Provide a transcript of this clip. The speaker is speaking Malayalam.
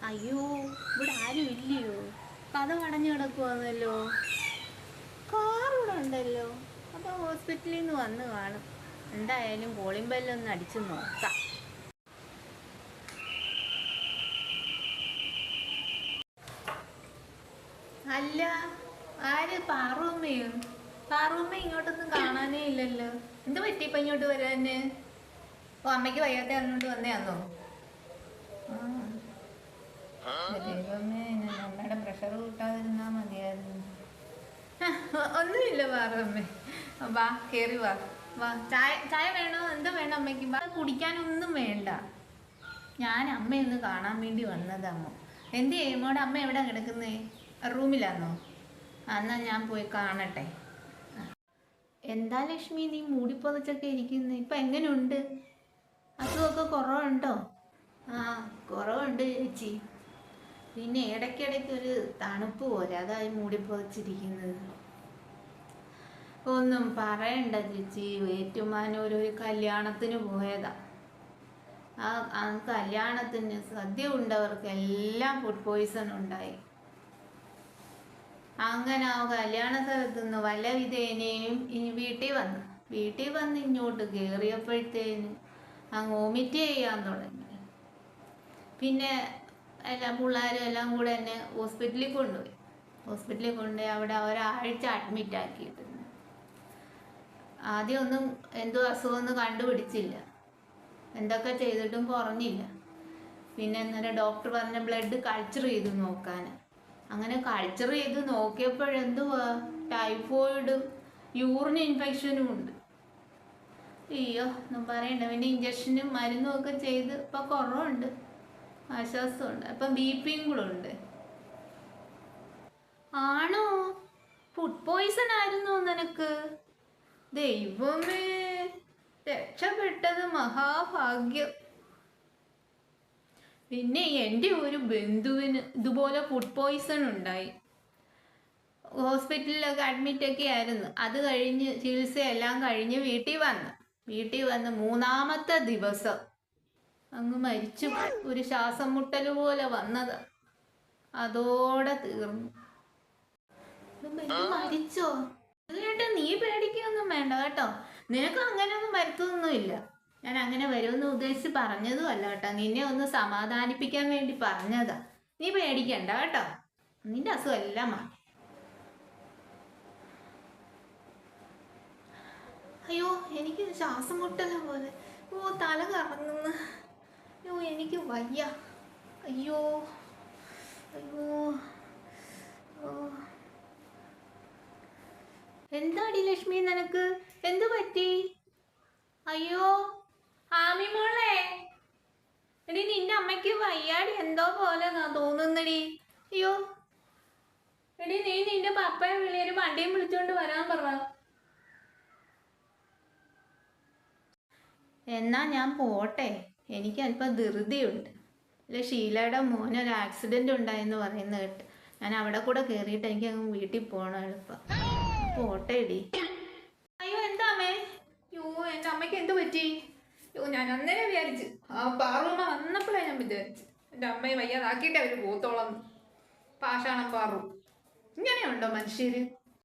അയ്യോ, ഇവിടെ ആരും ഇല്ലയോ? കഥ അടഞ്ഞു കിടക്കുവാന്നല്ലോ. കാറിവിടെ ഉണ്ടല്ലോ. അപ്പോൾ ഹോസ്പിറ്റലിൽ നിന്ന് വന്ന് കാണും. എന്തായാലും കോളിംഗ് ബെല്ലൊന്ന് അടിച്ച് നോക്കാം. അല്ല, ആര്? പാറുമ്മയോ? പാറുമ്മ ഇങ്ങോട്ടൊന്നും കാണാനേ ഇല്ലല്ലോ. എന്ത് പറ്റി ഇപ്പം ഇങ്ങോട്ട് വരാന്? ഓ, അമ്മയ്ക്ക് വയ്യാത്ത അറിഞ്ഞോണ്ട് വന്നയാന്നോ? ദൈവമേ, അമ്മയുടെ പ്രഷർ കൂട്ടാതിരുന്നാ മതിയായിരുന്നു. ഒന്നുമില്ല പാറുമ്മേ, വാ കയറി വാ. വാ, ചായ വേണോ? എന്താ വേണം അമ്മയ്ക്ക്? വാ, കുടിക്കാനൊന്നും വേണ്ട. ഞാൻ അമ്മയൊന്ന് കാണാൻ വേണ്ടി വന്നതമ്മ. എന്ത് ചെയ്യുമ്പോടെ അമ്മ എവിടെ കിടക്കുന്നേ? റൂമിലാന്നോ? എന്നാ ഞാൻ പോയി കാണട്ടെ. എന്താ ലക്ഷ്മി, നീ മൂടിപ്പൊതിച്ചൊക്കെ ഇരിക്കുന്നത്? ഇപ്പം എങ്ങനെയുണ്ട്? അസുഖമൊക്കെ കുറവുണ്ടോ? ആ, കുറവുണ്ട് ചേച്ചി. പിന്നെ ഇടയ്ക്കിടയ്ക്കൊരു തണുപ്പ് പോലെ, അതായി മൂടിപ്പൊതിച്ചിരിക്കുന്നത്. ഒന്നും പറയണ്ട ചേച്ചി, ഏറ്റുമാനൂരൊരു കല്യാണത്തിന് പോയതാ. ആ കല്യാണത്തിന് സദ്യ ഉണ്ടവർക്ക് എല്ലാം ഫുഡ് പോയ്സൺ ഉണ്ടായി. അങ്ങനെ ആ കല്യാണ സ്ഥലത്തു നിന്ന് വല്ല വിധേനയും വീട്ടിൽ വന്ന് ഇങ്ങോട്ട് കയറിയപ്പോഴത്തേന് അങ്ങ് വോമിറ്റ് ചെയ്യാൻ തുടങ്ങി. പിന്നെ എല്ലാ പിള്ളേരും എല്ലാം കൂടെ എന്നെ ഹോസ്പിറ്റലിൽ കൊണ്ടുപോയി അവിടെ ഒരാഴ്ച അഡ്മിറ്റ് ആക്കിയിട്ടുണ്ട്. ആദ്യം ഒന്നും എന്തോ അസുഖമൊന്നും കണ്ടുപിടിച്ചില്ല, എന്തൊക്കെ ചെയ്തിട്ടും കുറഞ്ഞില്ല. പിന്നെ അന്നേരം ഡോക്ടർ പറഞ്ഞ ബ്ലഡ് കൾച്ചർ ചെയ്ത് നോക്കാൻ. അങ്ങനെ കൾച്ചർ ചെയ്ത് നോക്കിയപ്പോഴെന്തുവാ, ടൈഫോയിഡും യൂറിൻ ഇൻഫെക്ഷനും ഉണ്ട്. അയ്യോ, ഒന്നും പറയണ്ട. പിന്നെ ഇഞ്ചക്ഷനും മരുന്നും ഒക്കെ ചെയ്ത് ഇപ്പം കുറവുണ്ട്, ആശ്വാസമുണ്ട്. അപ്പം BP കൂടെ ഉണ്ട്. ആണോ? ഫുഡ് പോയ്സൺ ആയിരുന്നോ നിനക്ക്? ദൈവമേ, രക്ഷപ്പെട്ടത് മഹാഭാഗ്യം. പിന്നെ എൻ്റെ ഒരു ബന്ധുവിന് ഇതുപോലെ ഫുഡ് പോയ്സൺ ഉണ്ടായി. ഹോസ്പിറ്റലിലൊക്കെ അഡ്മിറ്റൊക്കെ ആയിരുന്നു. അത് കഴിഞ്ഞ് ചികിത്സയെല്ലാം കഴിഞ്ഞ് വീട്ടിൽ വന്ന് 3-ാമത്തെ ദിവസം അങ്ങ് മരിച്ചു. ഒരു ശ്വാസം മുട്ടൽ പോലെ വന്നത്, അതോടെ തീർന്നു. മരിച്ചോ? കേട്ടോ, നീ പേടിക്കൊന്നും വേണ്ട കേട്ടോ. നിനക്ക് അങ്ങനെയൊന്നും വരുത്തൊന്നുമില്ല. ഞാൻ അങ്ങനെ വരുമെന്ന് ഉദ്ദേശിച്ച് പറഞ്ഞതും അല്ല കേട്ടോ. നിന്നെ ഒന്ന് സമാധാനിപ്പിക്കാൻ വേണ്ടി പറഞ്ഞതാ. നീ പേടിക്കണ്ട കേട്ടോ. നിന്റെ അസുഖം എല്ലാം മാറി. അയ്യോ, എനിക്ക് ശ്വാസം മുട്ടല പോലെ. ഓ, തല കറങ്ങുന്നു. അയ്യോ, എനിക്ക് വയ്യ. അയ്യോ അയ്യോ ഓ. എന്താടി ലക്ഷ്മി, നിനക്ക് എന്തു പറ്റി? അയ്യോ, ആമിമോളെ, എടി നിന്റെ അമ്മയ്ക്ക് വയ്യാടി എന്തോ പോലെ തോന്നുന്നടി. അയ്യോ എടി, നീ നിന്റെ പപ്പയെ വിളിയൊരു വണ്ടിയും വിളിച്ചോണ്ട് വരാൻ പറ. എന്നാ ഞാൻ പോട്ടെ, എനിക്ക് അല്പം ധൃതിയുണ്ട്. അല്ലെ, ഷീലയുടെ മോനൊരു ആക്സിഡന്റ് ഉണ്ടായെന്ന് പറയുന്ന കേട്ട്. ഞാൻ അവിടെ കൂടെ കയറിയിട്ട് എനിക്ക് അങ്ങ് വീട്ടിൽ പോകണം എളുപ്പം. പോട്ടെ എടി. അയ്യോ, എന്താ അമ്മേ? അയ്യോ, എൻ്റെ അമ്മയ്ക്ക് എന്ത് പറ്റി? അയ്യോ, ഞാൻ അന്നേരം വിചാരിച്ചു, ആ പാറുമ്മ വന്നപ്പോഴേ ഞാൻ വിചാരിച്ചു എൻ്റെ അമ്മയെ വയ്യാതാക്കിയിട്ട് അവർ പോത്തോളം. പാഷാണം പാറു. ഇങ്ങനെയുണ്ടോ മനുഷ്യര്?